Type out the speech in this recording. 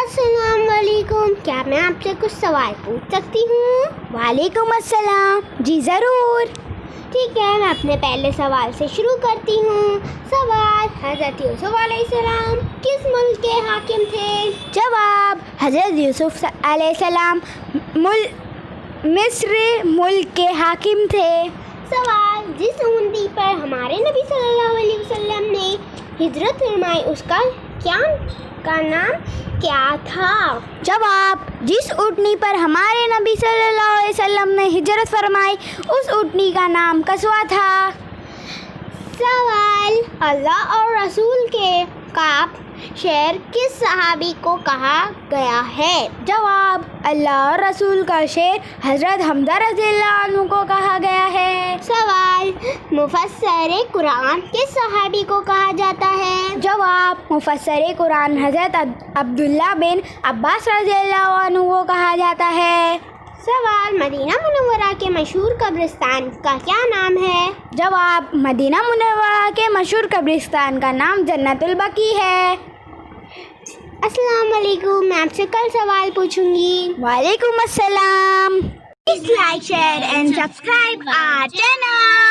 السلام علیکم، کیا میں آپ سے کچھ سوال پوچھ سکتی ہوں؟ وعلیکم السلام، جی ضرور۔ ٹھیک ہے، میں اپنے پہلے سوال سے شروع کرتی ہوں۔ سوال: حضرت یوسف علیہ السلام کس ملک کے حاکم تھے؟ جواب: حضرت یوسف علیہ السلام مصر ملک کے حاکم تھے۔ سوال: جس اونٹنی پر ہمارے نبی صلی اللہ علیہ وسلم نے ہجرت فرمائی اس کا نام کیا تھا؟ جواب: جس اونٹنی پر ہمارے نبی صلی اللہ علیہ وسلم نے ہجرت فرمائی اس اونٹنی کا نام قصوہ تھا۔ سوال: اللہ اور رسول کے کعب شعر کس صحابی کو کہا گیا ہے؟ جواب: اللہ اور رسول کا شعر حضرت حمزہ رضی اللہ عنہ کو کہا گیا ہے۔ سوال: مفسر قرآن کس صحابی کو کہا جاتا ہے؟ جواب: مفسر قرآن حضرت عبداللہ بن عباس رضی اللہ عنہ کو کہا جاتا ہے۔ سوال: مدینہ منورہ کے مشہور قبرستان کا کیا نام ہے؟ جواب: مدینہ منورہ کے مشہور قبرستان کا نام جنت البقیع ہے۔ السلام علیکم، میں آپ سے کل سوال پوچھوں گی۔ وعلیکم السلام۔ Please like, share and subscribe our channel.